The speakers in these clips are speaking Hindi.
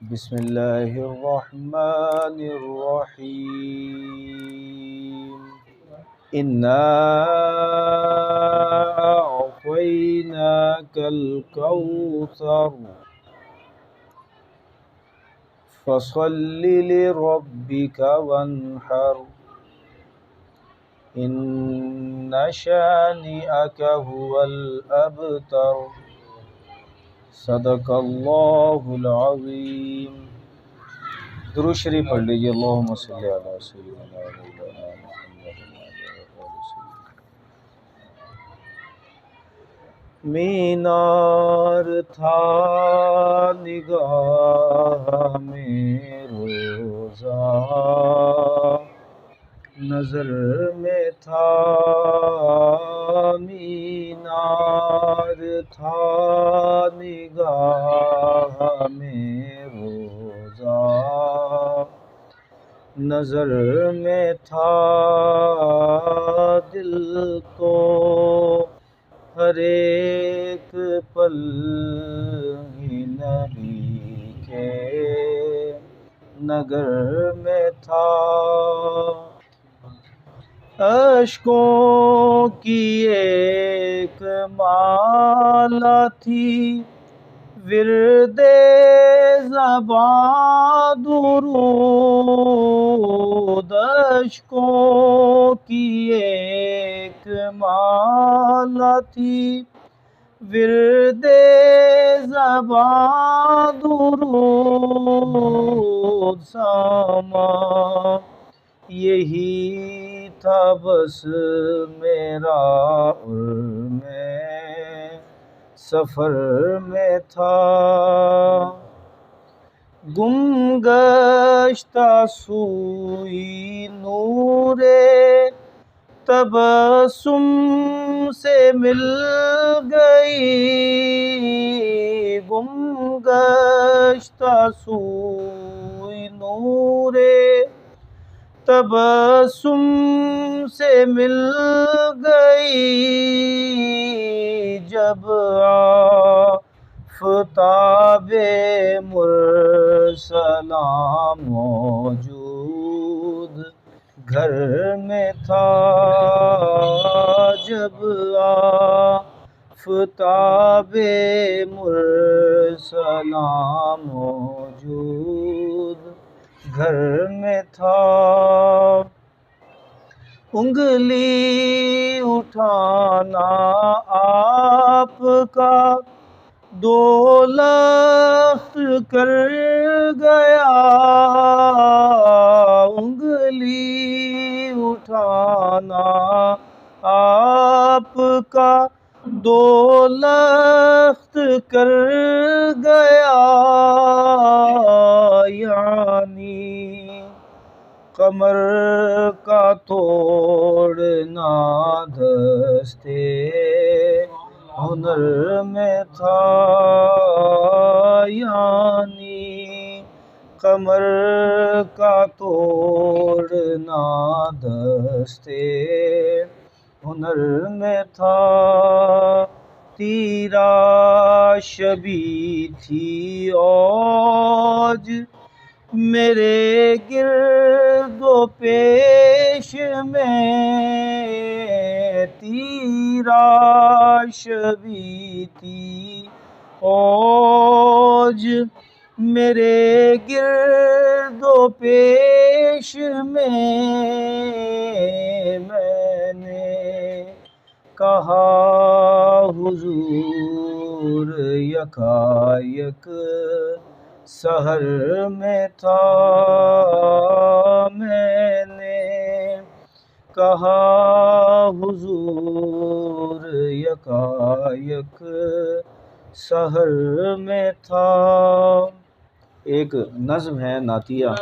बिस्मिल्लाहिर्रहमानिर्रहीम। इन्ना अअतैनाकल कौसर फसल्लि लिरब्बिका वन्हर इन्ना शानिअका हुवल अबतर। सदक़ल्लाहुल अज़ीम। दुरूद शरीफ पढ़ लीजिए। अल्लाहुम्मा सल्लि अला सय्यिदिना मौलाना मुहम्मद व अला सय्यिदिना। मीनार था निगाह में रोज़ा, नज़र में था मीनार था निगाह में रोज़ा, नज़र में था दिल तो हर एक पल ही नबी के नगर में था। अश्कों की एक माला थी, विर्दे ज़बां दुरूद। अश्कों की एक माला थी, विर्दे ज़बां दुरूद। सामा यही था बस मेरा और मैं सफ़र में था। गुम गश्ता सूई नूरे तबस्सुम से मिल गई। गुम गश्ता सूई नूरे तबस्सुम से मिल गई। जब आफ़ताबे मुरसला मौजूद घर में था। जब आफ़ताबे मुरसला मौजूद घर में था। उंगली उठाना आपका दौलत कर गया। उंगली उठाना आपका दौलत कर गया। यानी कमर का तोड़ना दस्ते हुनर में था। यानी कमर का तोड़ना दस्ते हुनर में था। तीराशबी थी औज मेरे गिर्दो पेश में। तीराशबी थी औज मेरे गिर्दो पेश में। मैंने कहा हुजूर यकायक सहर में था। मैंने कहा हुजूर यकायक सहर में था। एक नज़्म है नातिया,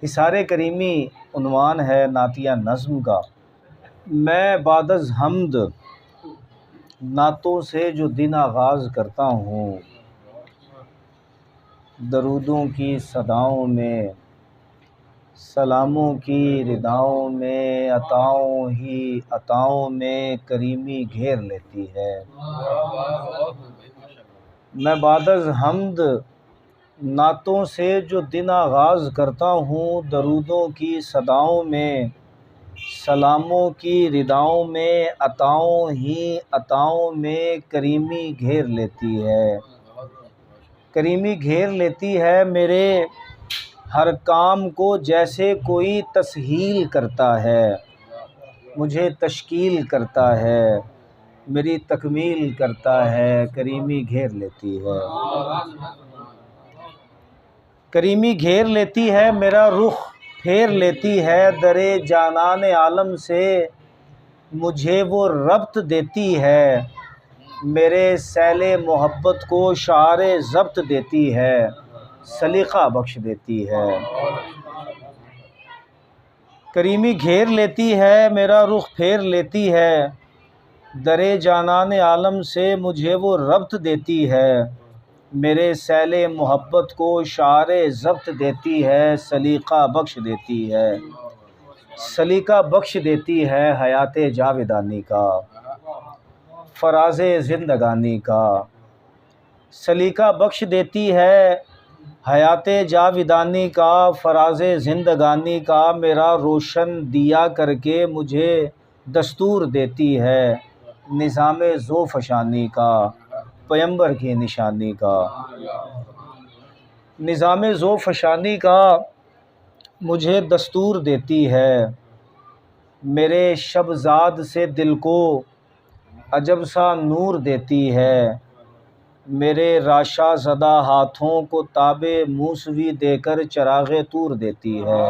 हिसारे करीमी उन्वान है नातिया नज़्म का। मैं बादज़ हम्द नातों से जो दिन आगाज़ करता हूँ, दरूदों की सदाओं में सलामों की रिदाओं में अताओं ही अताओं में करीमी घेर लेती है। मैं बादज़ हम्द नातों से जो दिन आगाज़ करता हूँ, दरूदों की सदाओं में, सलामों की रिदाओं में, अताओं ही अताओं में करीमी घेर लेती है। करीमी घेर लेती है मेरे हर काम को, जैसे कोई तस्हील करता है, मुझे तश्कील करता है, मेरी तकमील करता है, करीमी घेर लेती है। करीमी घेर लेती है, मेरा रुख फेर लेती है, दरे जानान आलम से मुझे वो रब्त देती है, मेरे सैले मोहब्बत को शारे ज़ब्त देती है, सलीक़ा बख्श देती है। करीमी घेर लेती है, मेरा रुख फेर लेती है, दरे जानान आलम से मुझे वो रब्त देती है, मेरे सैले मोहब्बत को शारे ज़ब्त देती है, सलीक़ा बख्श देती है। सलीक़ा बख्श देती है हयात जाविदानी का, फ़राज़े ज़िंदगानी का। सलीक़ा बख्श देती है हयात जाविदानी का, फ़राज़े ज़िंदगानी का। मेरा रोशन दिया करके मुझे दस्तूर देती है, निज़ामे ज़ोफ़शानी का, पैगंबर की निशानी का। निज़ामे ज़ोफ़शानी का मुझे दस्तूर देती है, मेरे शबज़ाद से दिल को अजब सा नूर देती है, मेरे राशा ज़दा हाथों को ताबे मूसवी देकर चराग़े तूर देती है।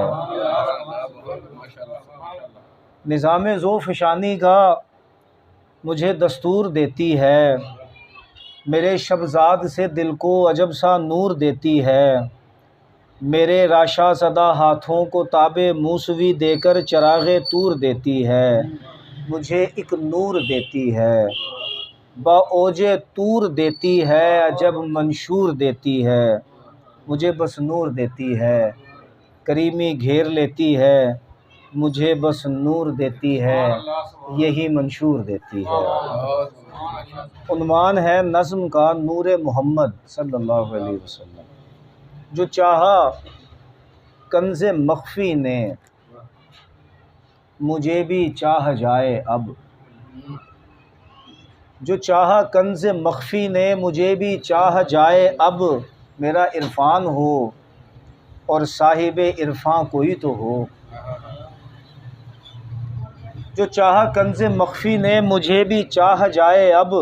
निज़ामे ज़ोफ़शानी का मुझे दस्तूर देती है, मेरे शबज़ाद से दिल को अजब सा नूर देती है, मेरे राशा ज़दा हाथों को ताबे मूसवी देकर चराग़े तूर देती है, मुझे एक नूर देती है, बाओजे तूर देती है, अजब मंशूर देती है, मुझे बस नूर देती है। करीमी घेर लेती है, मुझे बस नूर देती है, यही मंशूर देती है। उन्वान है नज़्म का नूरे मोहम्मद सल्लल्लाहु अलैहि वसल्लम। जो चाहा कंज़े मख्फ़ी ने मुझे भी चाह जाए अब, जो चाहा कंज़े मख्फ़ी ने मुझे भी चाह जाए अब, मेरा इरफ़ान हो और साहिबे इरफ़ान कोई तो हो। जो चाहा कंज़े मख्फ़ी ने मुझे भी चाह जाए अब,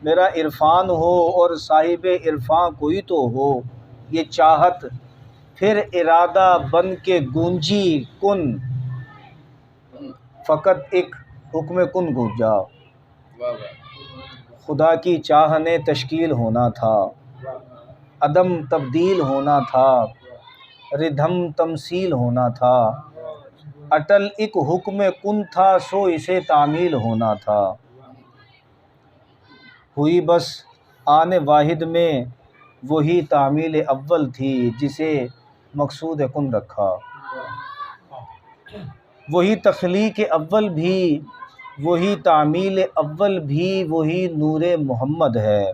मेरा इरफ़ान हो और साहिबे इरफ़ान कोई तो हो। ये चाहत फिर इरादा बन के गूंजी कुन, फ़कत एक हुक्म कुन गूंजा। खुदा की चाह ने तश्कील होना था, अदम तब्दील होना था, रिधम तमसील होना था, अटल एक हुक्म कुन था, सो इसे तामील होना था। हुई बस आने वाहिद में वही तामील अव्वल थी, जिसे मकसूद कुन रखा। वही तख्लीक अव्वल भी, वही तामील अव्वल भी, वही नूरे मोहम्मद है।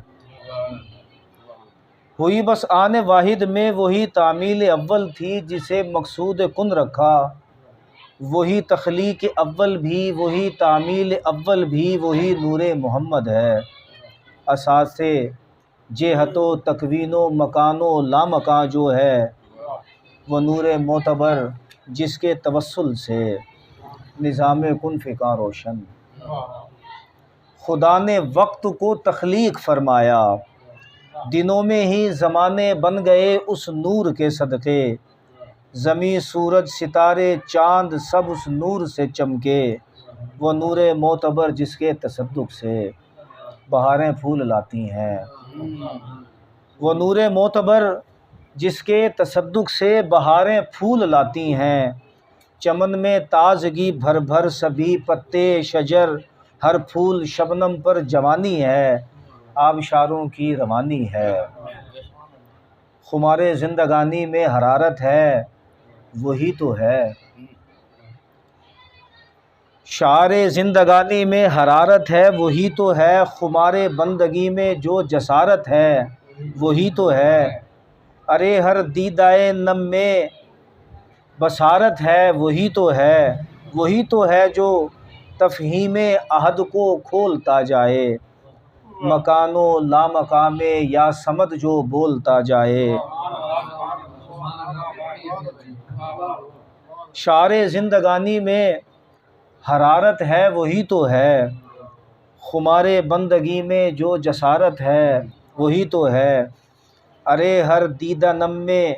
हुई बस आने वाहिद में वही तामील अव्वल थी, जिसे मकसूद कुन रखा। वही तख्लीक अव्वल भी, वही तामील अव्वल भी, वही नूरे मोहम्मद है। असासे जेहतो तकवीनो मकानो लामकां जो है, वो नूरे मोतबर जिसके तवस्सुल से निज़ामे कुन फ़िका रोशन। खुदा ने वक्त को तख्लीक फरमाया, दिनों में ही ज़माने बन गए उस नूर के सदक़े। ज़मी सूरज सितारे चाँद सब उस नूर से चमके, वो नूरे मोतबर जिसके तसद्दुक़ से बहारें फूल लाती हैं। वो नूरे मोतबर जिसके तसद्दुक़ से बहारें फूल लाती हैं। चमन में ताज़गी भर भर सभी पत्ते शजर, हर फूल शबनम पर जवानी है, आबशारों की रवानी है। खुमारे ज़िंदगानी में हरारत है, वही तो है। शारे ज़िंदगानी में हरारत है, वही तो है। खुमारे बंदगी में जो जसारत है, वही तो है। अरे हर दीदाए नम में बसारत है वही तो है, वही तो है जो तफहीम अहद को खोलता जाए, मकानो लामकामे या समद जो बोलता जाए। शारे ज़िंदगानी में हरारत है वही तो है, खुमारे बंदगी में जो जसारत है वही तो है। अरे हर दीदा नम में,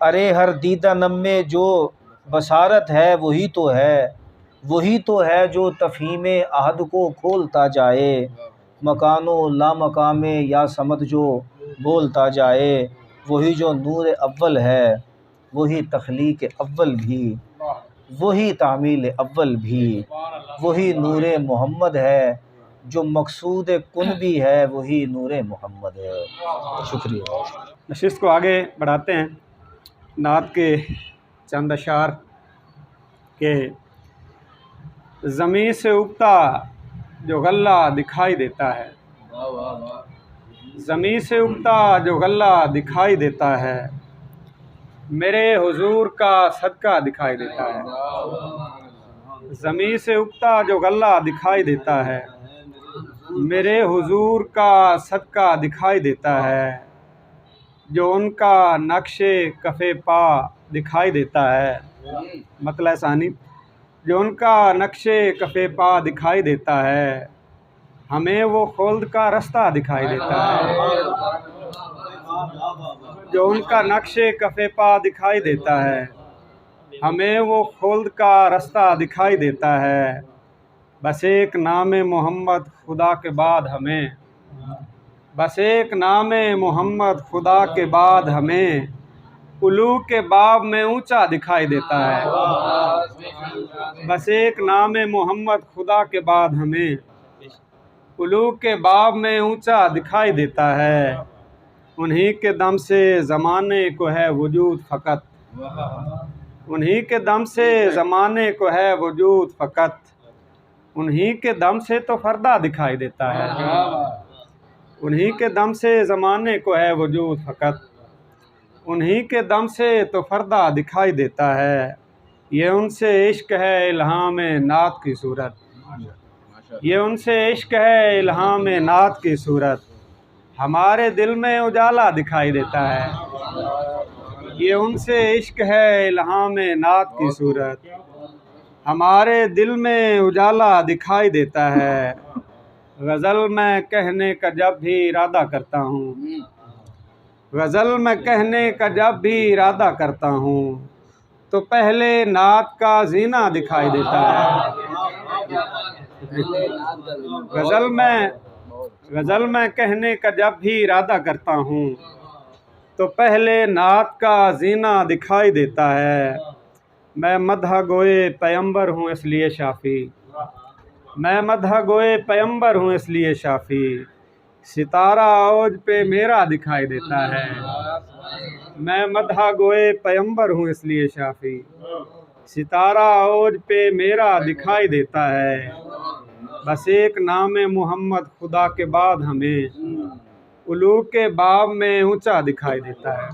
अरे हर दीदा नम में जो बसारत है वही तो है, वही तो है जो तफहीम अहद को खोलता जाए, मकानो लामकामे या समद जो बोलता जाए। वही जो नूर अव्वल है, वही तख्लीक अव्वल भी, वही तामील अव्वल भी, वही नूर मोहम्मद है, जो मकसूद कुन भी है वही नूर मोहम्मद है। शुक्रिया। नशिस्त को आगे बढ़ाते हैं। नात के चंद अशार के ज़मीन से उगता जो गल्ला दिखाई देता है, ज़मीन से उगता जो गल्ला दिखाई देता है, मेरे हुजूर का सदका दिखाई देता है। ज़मीन से उगता जो गल्ला दिखाई देता है, मेरे हुजूर का सदका दिखाई देता है, जो उनका नक्शे कफ़े पा दिखाई देता है। मतलब सानी, जो उनका नक्शे कफ़े पा दिखाई देता है, हमें वो खुल्द का रास्ता दिखाई देता है। जो उनका नक्शे कफ़े पा दिखाई देता है, हमें वो खुल्द का रास्ता दिखाई देता है। बस एक नाम मोहम्मद खुदा के बाद हमें, बस एक नाम मोहम्मद खुदा के बाद हमें उलू के बाब में ऊंचा दिखाई देता है। बस एक नाम मोहम्मद खुदा के बाद हमें उलू के बाब में ऊंचा दिखाई देता है। उन्हीं के दम से ज़माने को है वजूद फ़कत, उन्हीं के दम से ज़माने को है वजूद फ़कत, उन्हीं के दम से तो फ़र्दा दिखाई देता है। उन्हीं के दम से ज़माने को है वजूद फ़कत, उन्हीं के दम से तो फ़र्दा दिखाई देता है। ये उनसे इश्क है इल्हाम नात की सूरत, ये उनसे इश्क है इल्हाम नात की सूरत, हमारे दिल में उजाला दिखाई देता है। ये उनसे इश्क है इल्हाम नात की सूरत, हमारे दिल में उजाला दिखाई देता है। गज़ल मैं कहने का जब भी इरादा करता हूँ, गज़ल मैं कहने का जब भी इरादा करता हूँ, तो पहले नात का जीना दिखाई देता है। गज़ल मैं कहने का जब भी इरादा करता हूँ, तो पहले नात का जीना दिखाई देता है। मैं मदह गोए पैगंबर हूँ इसलिए शाफ़ी, मैं मदह गोए पैगंबर हूँ इसलिए शाफ़ी, सितारा औज पे मेरा दिखाई देता है। मैं मदह गोए पैगंबर हूँ इसलिए शाफ़ी, सितारा औज पे मेरा दिखाई देता है। बस एक नाम मोहम्मद खुदा के बाद हमें उलू के बाब में ऊंचा दिखाई देता है।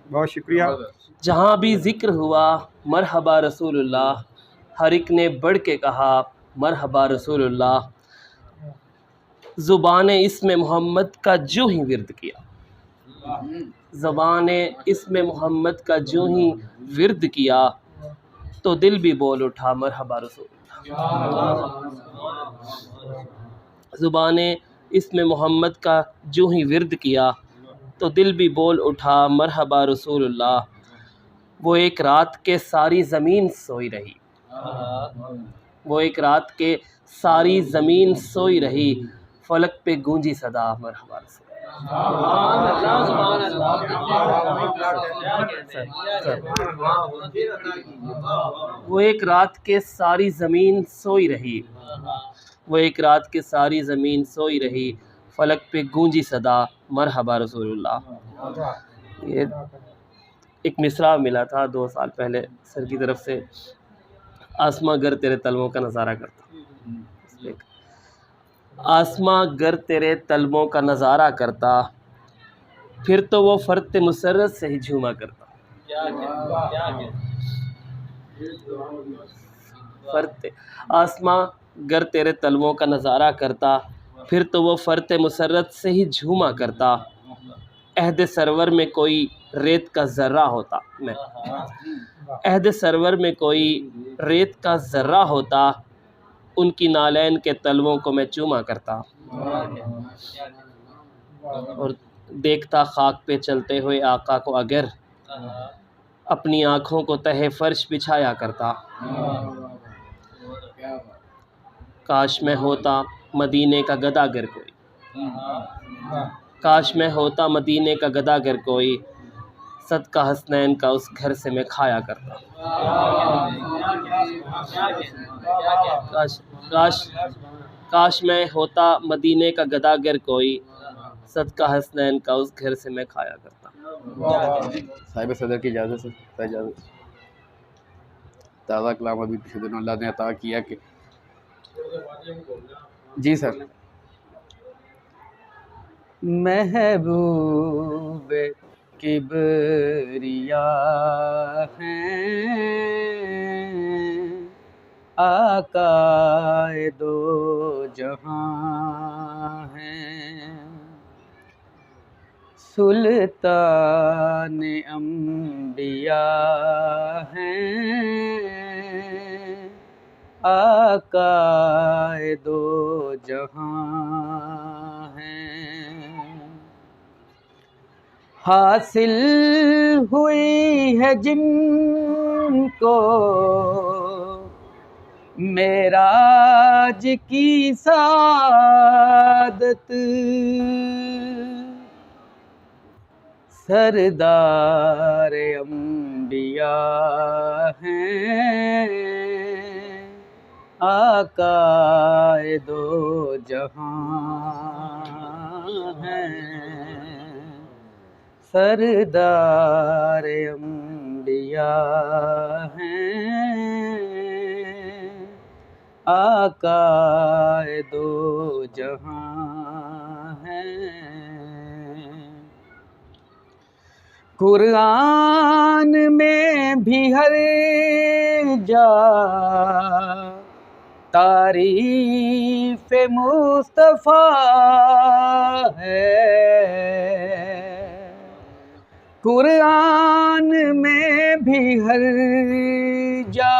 बहुत शुक्रिया। जहाँ भी जिक्र हुआ मरहबा रसूलुल्लाह, हर एक ने बढ़ के कहा मरहबा रसूलुल्लाह। ज़ुबान इस्म मोहम्मद का जो ही विर्द किया, ज़बान इस्म मोहम्मद का जो ही विर्द किया, तो दिल भी बोल उठा मरहबा रसूलुल्लाह। ज़ुबान इस्म मोहम्मद का जो ही विर्द किया, तो दिल भी बोल उठा मरहबा रसूलुल्लाह। वो एक रात के सारी ज़मीन सोई रही, वो एक रात के सारी ज़मीन सोई रही, फलक पे गूंजी सदा मरहबा रसूलुल्लाह। वो एक रात के सारी ज़मीन सोई रही, वो एक रात के सारी ज़मीन सोई रही, फलक पे गूंजी सदा मरहबा रसूलुल्लाह। ये एक मिसरा मिला था 2 साल पहले सर की तरफ से, आसमां गर तेरे तलवों का नज़ारा करता, आसमां गर तेरे तलवों का नज़ारा करता, फिर तो वो फ़र्त मुसर्रत से ही झूमा करता। फ़र्त आसमां गर तेरे तलवों का नज़ारा करता, फिर तो वो फ़र्त मुसर्रत से ही झूमा करता। अहद सरवर में कोई रेत का ज़र्रा होता, मैं अहद सरवर में कोई रेत का ज़र्रा होता, उनकी नालैन के तलवों को मैं चूमा करता। और देखता खाक पे चलते हुए आका को अगर, अपनी आँखों को तहे फर्श बिछाया करता। काश मैं होता मदीने का गदागर कोई, काश मैं होता मदीने का गदागर कोई, सदका हसनैन का उस घर से मैं खाया करता। काश काश काश मैं होता मदीने का गदागर कोई, सदका हसनैन का उस घर से मैं खाया करता। साहिब सदर की इजाज़त से ताज़ा कलाम अभी पिछले दिनों अल्लाह ने अता किया कि जी सर। महबूब किबरिया हैं, आकाए दो जहां हैं, सुल्तान अंबिया हैं, आकाए दो जहां हैं। हासिल हुई है जिनको मेराज की सादत, सरदार अंबिया हैं, आकाए दो जहां हैं, सरदार अंबिया हैं, आकाए दो जहां हैं। कुरान में भी हर जा तारीफ मुस्तफ़ा है, कुरान में भी हर जा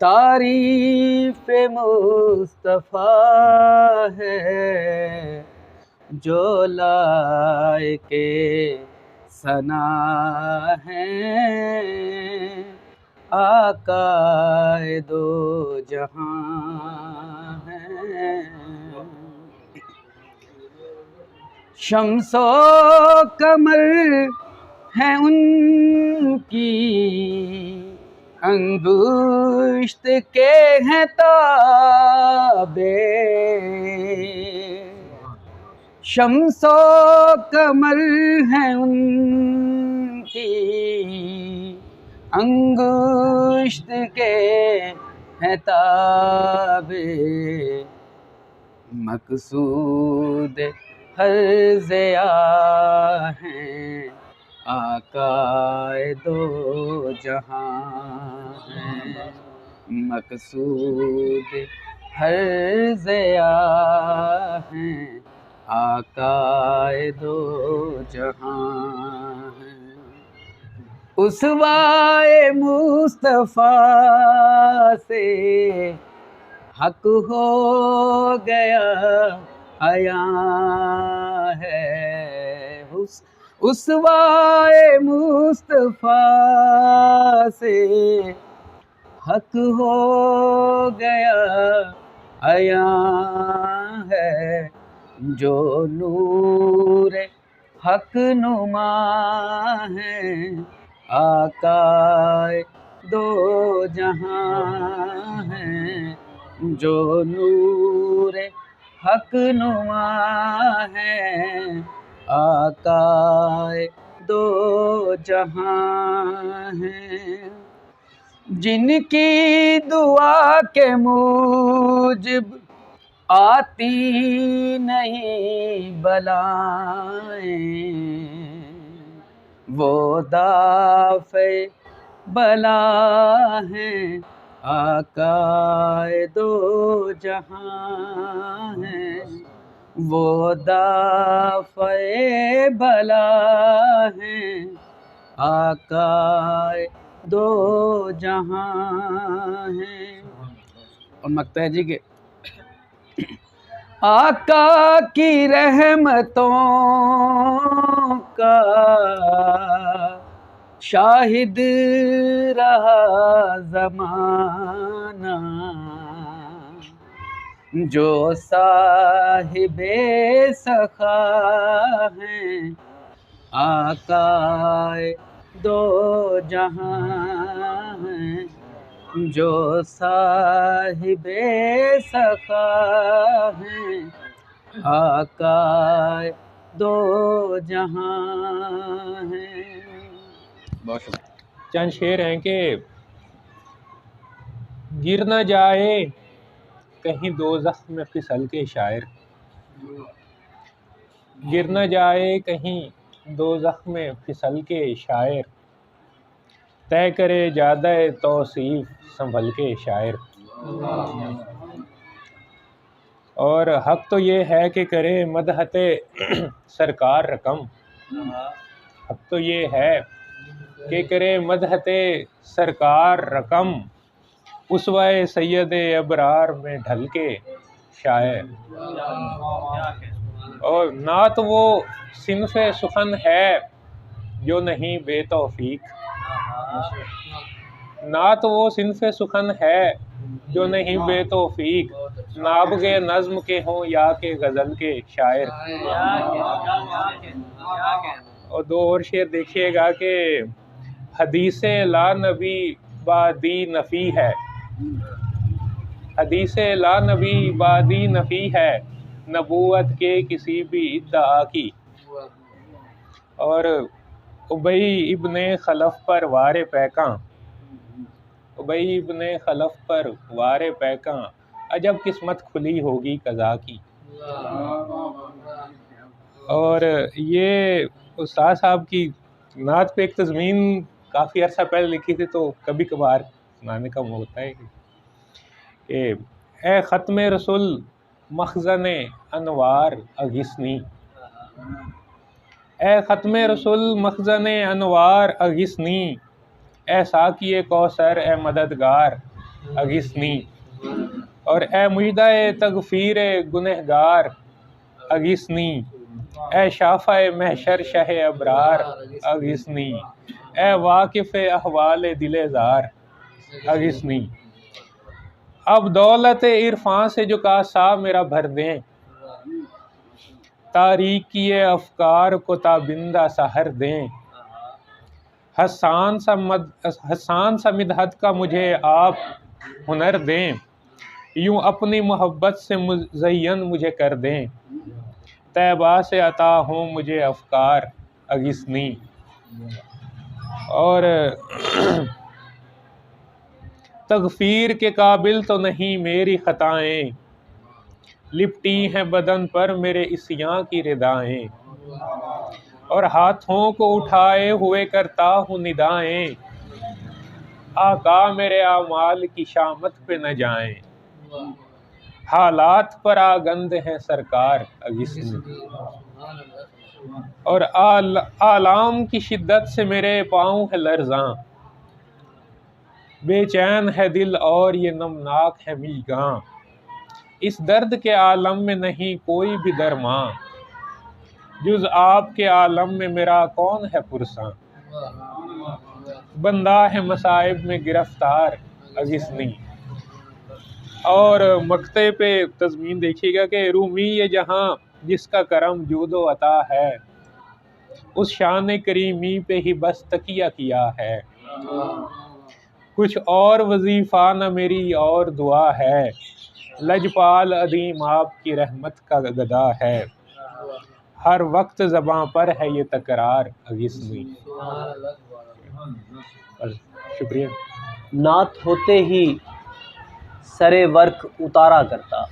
तारीफ मुस्तफ़ा है, जो लायके सना है, आकाए दो जहां हैं। शम्सो कमर है उनकी, अंगुश्त के हैं ताबे, शम्सो कमर है उनकी, अंगुश्त के हैं ताबे, मकसूद हर ज़िया हैं, आकाए दो जहां हैं, मकसूद हर ज़िया हैं, आकाए दो जहां हैं। उसवाए मुस्तफ़ा से हक हो गया आया है, उसवाए मुस्तफ़ा से हक हो गया आया है, जो नूर हक नुमा है, आकाए दो जहां हैं, जो नूर हक नुमा है, आकाए दो जहां हैं। जिनकी दुआ के मूजिब आती नहीं बलाएं, वो दाफ़े बला है, आकाए दो जहां है, वो दाफ़े बला है, आकाए दो जहां है। और मकता है जी के आका की रहमतों का शाहिद रहा ज़माना, जो साहिबे सखा हैं, आकाए दो जहां हैं, जो साहिबे सखा हैं, आकाए दो जहां हैं। बहुत शुक्रिया। चंद शेर हैं कि गिर न जाए कहीं दोज़ख में फिसल के शायर, गिर न जाए कहीं दोज़ख में फिसल के शायर, तय करे ज़्यादा तौसीफ संभल के शायर। और हक तो ये है कि करे मदहते सरकार रकम, हक तो ये है कि करे मदहते सरकार रकम, उसवाए सैयद अबरार में ढल के शायर। और ना तो वो सिनफ़े सुखन है जो नहीं बेतौफीक, ना तो वो सिनफ़े सुखन है जो नहीं बेतौफीक, नाबगे नज़्म के हों या के गज़ल के शायर। और दो और शेर देखिएगा कि हदीसे ला नबी बादी नफ़ी है, हदीसे ला नबी बादी नफ़ी है, नबूवत के किसी भी इद्दा की। और उबई इब्ने खलफ पर वारे पैका, उबई इब्ने खलफ पर वारे पैका, अजब किस्मत खुली होगी कज़ा की। और ये उस्ताद साहब की नात पे एक तज़मीन काफ़ी अर्सा पहले लिखी थी, तो कभी कभार सुनाने का होता है कि ए ख़त्म रसूल मखज़न अनवार अगिस्नी, ए ख़त्म रसूल मखज़न अनवार अगिस्नी, ए साक़िए कौसर ए मददगार अगिस्नी। और ए मुजदाए तगफ़ीर गुनहगार अगिस्नी, ए शाफ़ाए महशर शह अबरार अगिस्नी, ए वाकिफ़ अहवाल दिलेज़ार अगिस्नी। अब दौलत इरफान से जो कासा मेरा भर दें, तारीकी अफ़कार को ताबिंदा सहर दें, हसान सा मिदहत का मुझे आप हुनर दें, यूँ अपनी मोहब्बत से मुज़य्यन मुझे कर दें, तैबा से अता हों मुझे अफ़कार अगिस्नी। और तगफ़ीर के काबिल तो नहीं मेरी ख़ताएँ, लिपटी हैं बदन पर मेरे इस्याँ की रिदाएँ, और हाथों को उठाए हुए करता हूँ निदाएँ, आका मेरे आमाल की शामत पे न जाएं, हालात पर आगंद हैं सरकार अगिस्नी। और आलाम की शिद्दत से मेरे पाँव है लर्ज़ां, बेचैन है दिल और ये नमनाक है मिजगां, इस दर्द के आलम में नहीं कोई भी दरमां, जुज़ आपके आलम में मेरा कौन है पुरसां, बंदा है मसाइब में गिरफ्तार अगिस्नी। और मक्ते पे तज़मीन देखिएगा कि रूमी ये जहाँ जिसका करम जूदो अता है, उस शान करीमी पे ही बस तकिया किया है, कुछ और वजीफ़ा न मेरी और दुआ है, लजपाल अदीम आपकी रहमत का गदा है, हर वक्त ज़बां पर है ये तकरार अगिस्नी। शुक्रिया। नात होते ही सरे वर्क उतारा करता,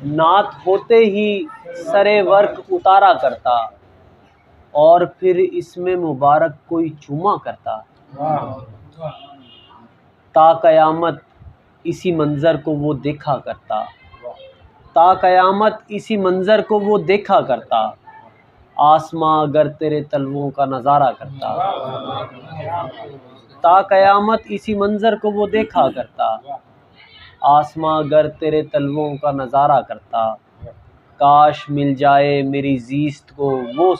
नात होते ही सरे वर्क उतारा करता और फिर इसमें मुबारक कोई चूमा करता। ता कयामत इसी मंज़र को वो देखा करता, ता कयामत इसी मंज़र को वो देखा करता। आसमां अगर तेरे तलवों का नज़ारा करता, ता कयामत इसी मंज़र को वो देखा करता। आसमां अगर तेरे तलवों का नज़ारा करता। काश मिल जाए मेरी ज़ीस्त को वो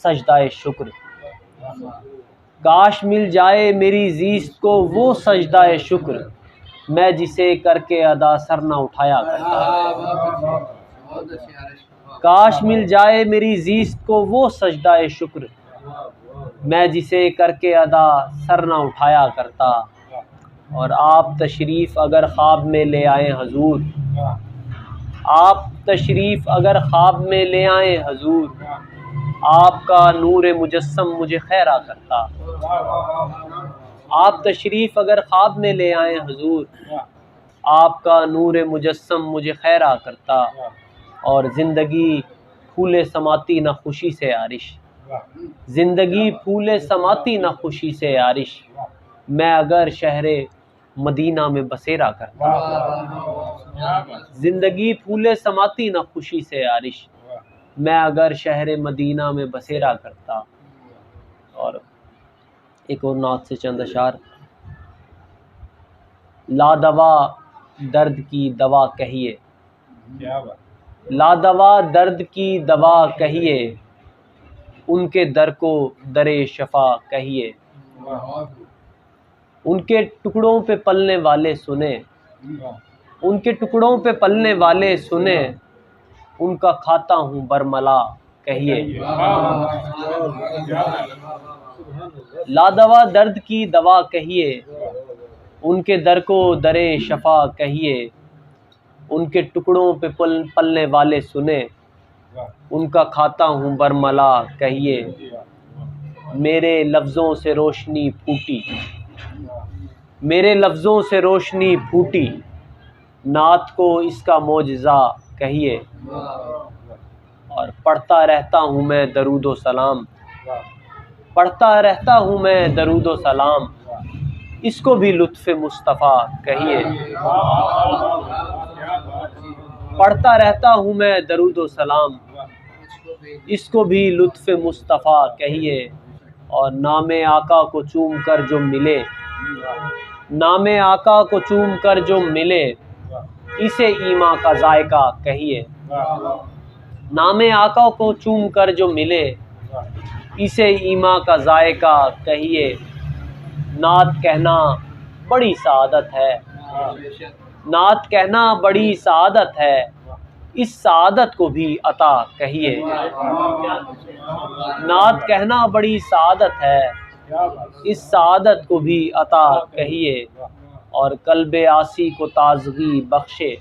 सजदाए शुक्र, काश मिल जाए मेरी ज़ीस्त को वो सजदाए शुक्र, मैं जिसे करके अदा सर न उठाया करता। काश मिल जाए मेरी ज़ीस्त को वो सजदाए शुक्र, मैं जिसे करके अदा सर न उठाया करता। और आप तशरीफ़ अगर ख्वाब में ले आए हजूर, आप तशरीफ़ अगर ख्वाब में ले आए हजूर, आपका नूर मुजस्सम मुझे खैरा करता। आप तशरीफ़ अगर ख्वाब में ले आए हजूर, आपका नूर मुजस्सम मुझे खैरा करता। और ज़िंदगी फूले समाती न खुशी से आरिश, ज़िंदगी फूले समाती न खुशी से आरिश, मैं अगर शहरे मदीना में बसेरा करता। ज़िंदगी फूले समाती न खुशी से आरिश, मैं अगर शहर मदीना में बसेरा करता। और एक और नात से चंद अशार। लादवा दर्द की दवा कहिए, लादवा दर्द की दवा कहिए, उनके दर को दरे शफा कहिए। उनके टुकड़ों पे पलने वाले सुने, उनके टुकड़ों पे पलने वाले सुने, उनका खाता हूँ बरमला कहिए। लादवा दर्द की दवा कहिए, उनके दर को दरे शफा कहिए। उनके टुकड़ों पे पलने वाले सुने, उनका खाता हूँ बरमला कहिए। मेरे लफ्ज़ों से रोशनी फूटी, मेरे लफ्ज़ों से रोशनी फूटी, नात को इसका मोजज़ा कहिए। और पढ़ता रहता हूँ मैं दरूदो सलाम, पढ़ता रहता हूँ मैं दरूदो सलाम, इसको भी लुत्फ़े मुस्तफ़ा कहिए। पढ़ता रहता हूँ मैं दरूदो सलाम, इसको भी लुत्फ़े मुस्तफ़ा कहिए। और नामे आका को चूम कर जो मिले, नामे आका को चूम कर जो मिले, इसे ईमा का जायका कहिए। नामे आका को चूम कर जो मिले, इसे ईमा का जायका कहिए। नात कहना बड़ी सआदत है, नात कहना बड़ी सआदत है, इस सआदत को भी अता कहिए। नात कहना बड़ी सआदत है, इस सआदत को भी अता कहिए। और कल्बे आसी को ताज़गी बख्शे,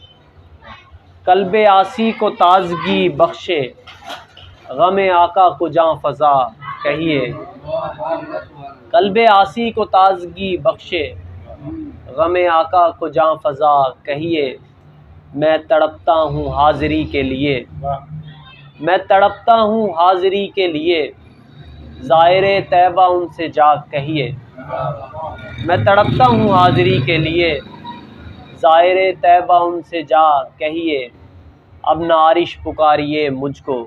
कल्बे आसी को ताज़गी बख्शे, गमे आका को जां फ़ज़ा कहिए। कल्बे आसी को ताज़गी बख्शे, गमे आका को जां फ़ज़ा कहिए। मैं तड़पता हूँ हाज़िरी के लिए, मैं तड़पता हूँ हाज़िरी के लिए, ज़ाहिरे तैबा उनसे जा कहिए। मैं तड़पता हूँ हाज़िरी के लिए, ज़ाहिरे तैबा उनसे जा कहिए। अब ना आरिश पुकारिए मुझको,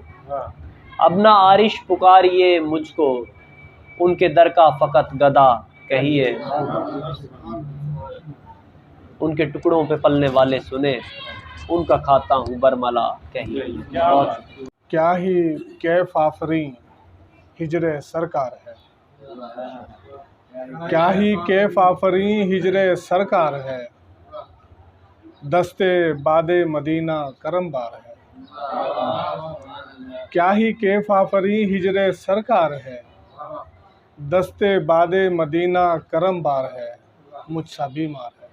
अब ना आरिश पुकारिए मुझको, उनके दर का फ़कत गदा कहिए। उनके टुकड़ों पे पलने वाले सुने, उनका खाता हूँ बरमला कहिए। क्या ही कैफ आफरी हिजरे सरकार है, क्या ही कैफ आफरी हिजरे सरकार है, दस्ते बादे मदीना करम बार है। क्या ही कैफ आफरी हिजरे सरकार है, दस्ते बादे मदीना करम बार है, मुझसा बीमार है।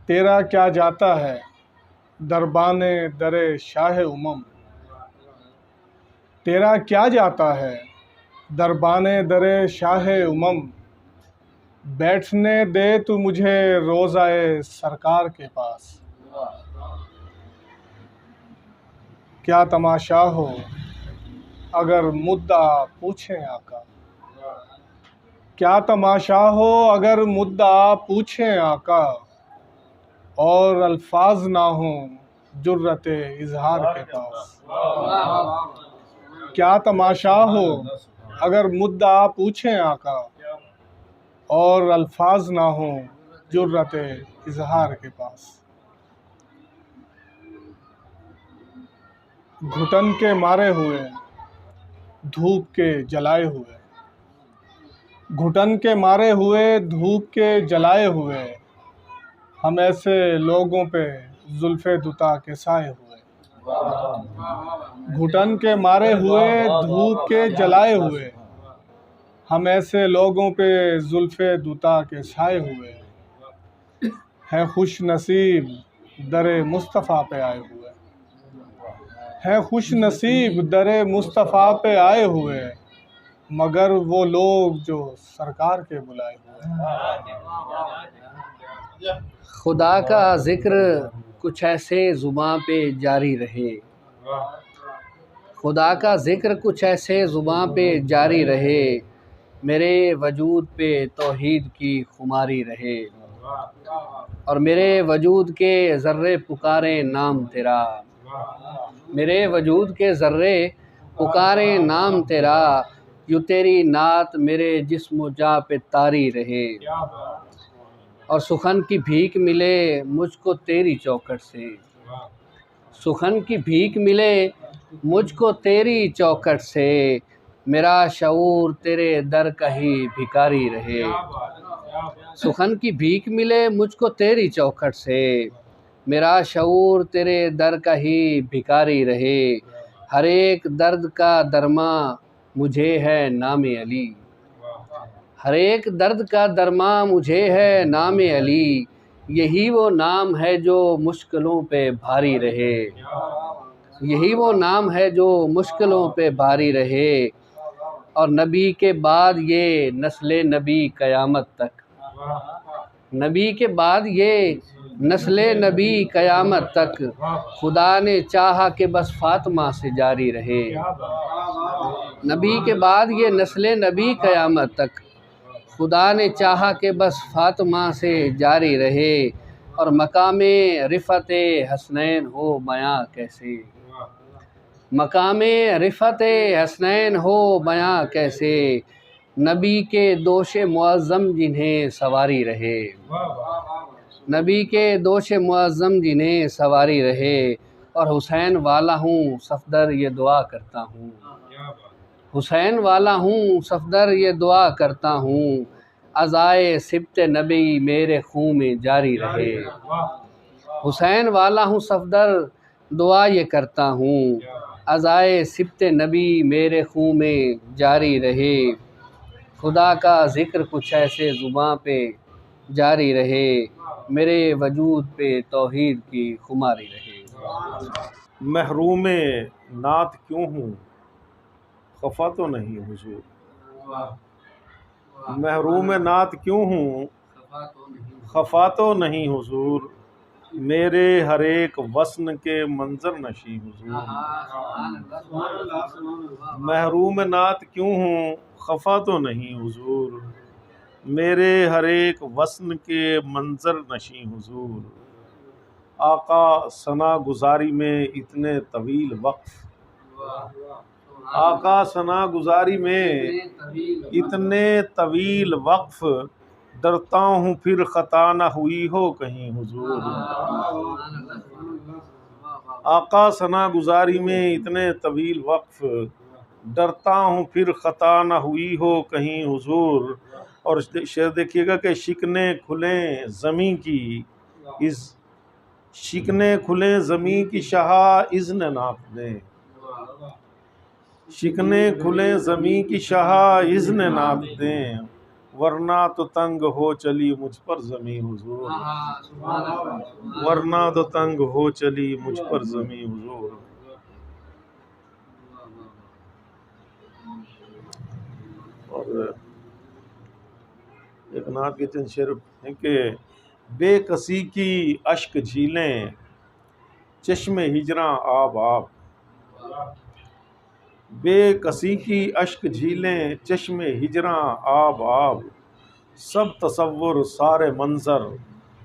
तेरा क्या जाता है दरबाने दरे शाह उमम, तेरा क्या जाता है दरबाने दरे शाह उमम, बैठने दे तू मुझे रोज़ाए सरकार के पास। क्या तमाशा हो अगर मुद्दा पूछे आका। क्या तमाशा हो अगर मुद्दा पूछे आका, और अल्फाज ना हो जुर्रते इजहार के पास। क्या तमाशा हो अगर मुद्दा पूछे आका, और अल्फाज ना हो जुर्रते इजहार के पास। घुटन के मारे हुए धूप के जलाए हुए, घुटन के मारे हुए धूप के जलाए हुए, हम ऐसे लोगों पे जुल्फे दुता के साए हुए। घुटन के मारे हुए धूप के जलाए हुए, हम ऐसे लोगों पे जुल्फे दुता के साए हुए। हैं खुश नसीब दरे मुस्तफ़ा पे आए हुए, हैं खुश नसीब दरे मुस्तफ़ा पे आए हुए, मगर वो लोग जो सरकार के बुलाए हुए। खुदा का ज़िक्र कुछ ऐसे ज़ुबां पे जारी रहे, खुदा का ज़िक्र कुछ ऐसे ज़ुबां पे जारी रहे, मेरे वजूद पे तौहीद की खुमारी रहे, और मेरे वजूद के ज़र्रे पुकारे नाम तेरा, मेरे वजूद के ज़र्रे पुकारे नाम तेरा, यूँ तेरी नात मेरे जिस्म जा पे तारी रहे, और सुखन की भीख मिले मुझको तेरी चौखट से, सुखन की भीख मिले मुझको तेरी चौखट से, मेरा शऊर तेरे दर का ही भिखारी रहे। सुखन की भीख मिले मुझको तेरी चौखट से, मेरा शऊर तेरे दर का ही भिखारी रहे, हर एक दर्द का दरमा मुझे है नाम अली, हर एक दर्द का दरमा मुझे है नाम अली, यही वो नाम है जो मुश्किलों पे भारी रहे, यही वो नाम है जो मुश्किलों पे भारी रहे, और नबी के बाद ये नस्ल नबी क़यामत तक, नबी के बाद ये नस्ल नबी क़यामत तक, खुदा ने चाहा कि बस फातिमा से जारी रहे, नबी के बाद ये नस्ल नबी क़यामत तक, खुदा ने चाहा कि बस फातिमा से जारी रहे, और मकामे रिफ़त हसनैन हो बयां कैसे, मकामे रिफ़त हसनैन हो बयां कैसे, नबी के दोष मुअज़्ज़म जिन्हें सवारी रहे, नबी के दोष मुअज़्ज़म जिन्हें सवारी रहे, और हुसैन वाला हूँ सफदर ये दुआ करता हूँ, हुसैन वाला हूँ सफदर ये दुआ करता हूँ, अज़ाए सिब्त नबी मेरे खून में जारी रहे, हुसैन वाला हूँ सफदर दुआ ये करता हूँ, अज़ाए सिब्त नबी मेरे खून में जारी रहे, खुदा का ज़िक्र कुछ ऐसे ज़ुबां पे जारी रहे, मेरे वजूद पे तौहीद की खुमारी रहे। महरूम नात क्यों हूँ खफा तो नहीं हुजूर, महरूम नात क्यों हूँ खफा तो नहीं हुजूर, मेरे हर एक वस्न के मंजर नशी हुजूर, महरूम नात क्यों हूँ खफा तो नहीं हुजूर, मेरे हर एक वस्न के मंजर नशी हुजूर, आका सना गुजारी में इतने तवील वक्फ, आका सना गुजारी में इतने तवील वक्फ, डरता हूँ फिर ख़ता न हुई हो कहीं हुजूर, आका सना गुजारी में इतने तवील वक्फ, डरता हूँ फिर ख़ता न हुई हो कहीं हुजूर। और शेर देखिएगा कि शिकने खुलें ज़मीं की इस शिकने खुलें ज़मीं की शाह इज़्न नात दें, शिकने खुलें ज़मीं की शाह इज़्न नात दें, वरना तो तंग हो चली मुझ पर ज़मीं हुजूर, वरना तो तंग हो चली मुझ पर ज़मीं हुजूर। और एक नात के चंद शेर हैं कि बेकसी की अश्क झीलें चश्मे हिजरा आब आब, बेकसी की अश्क झीलें चश्मे हिजरा आब आब, सब तसव्वुर सारे मंजर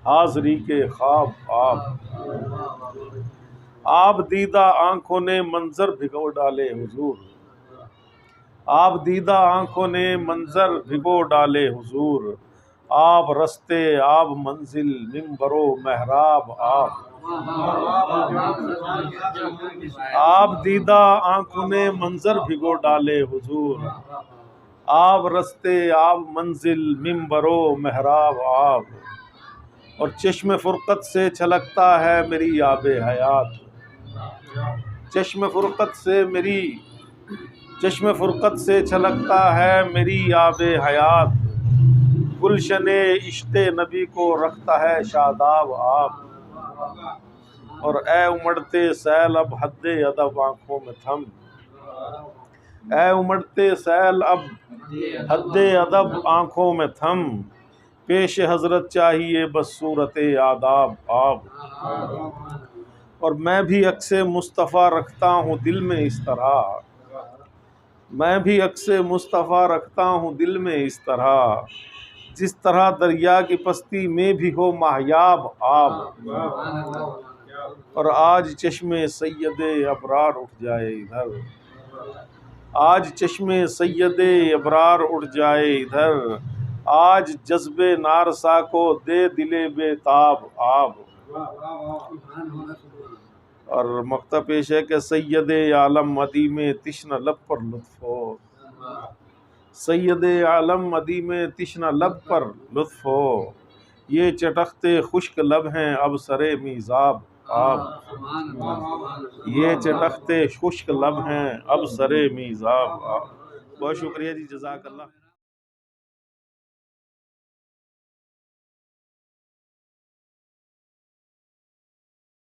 हाज़री के ख्वाब आब। आप दीदा आंखों ने मंजर भिगो डाले हुजूर, आप दीदा आंखों ने मंजर भिगो डाले हुजूर, आप रस्ते आप मंजिल मिंबरो महराब आप। आप दीदा आंखों ने मंजर भिगो डाले हुजूर, आप रस्ते आप मंजिल मिंबरो महराब आप। और चश्मे फुरकत से छलकता है मेरी आबे हयात, चश्मे फुरकत से छलकता है मेरी आबे हयात, गुलशने इश्क़े नबी को रखता है शादाब आप। और ए उमड़ते सैल अब हद्दे अदब आँखों में थम, ए उमड़ते सैल अब हद्दे अदब आँखों में थम, पेश हजरत चाहिए बस सूरत आदाब आप। और मैं भी अक्से मुस्तफ़ा रखता हूँ दिल में इस तरह, मैं भी अक्से मुस्तफ़ा रखता हूँ दिल में इस तरह, जिस तरह दरिया की पस्ती में भी हो माहयाब आप। और आज चश्मे सैयदे अबरार उठ जाए इधर, आज चश्मे सैयदे अबरार उठ जाए इधर, आज जज्बे नारसा को दे दिले बेताब आप। और मक्ता पेश है कि सैयदे आलम मदी में तिश्न लब पर लुत्फ़ हो, सैयदे आलम मदी में तिश्न लब पर लुत्फ़ हो, ये चटखते खुश्क लब हैं अब सरे मीज़ाब आप, ये चटखते खुश्क लब हैं अब सरे मीज़ाब आप। बहुत शुक्रिया जी, जज़ाकल्लाह।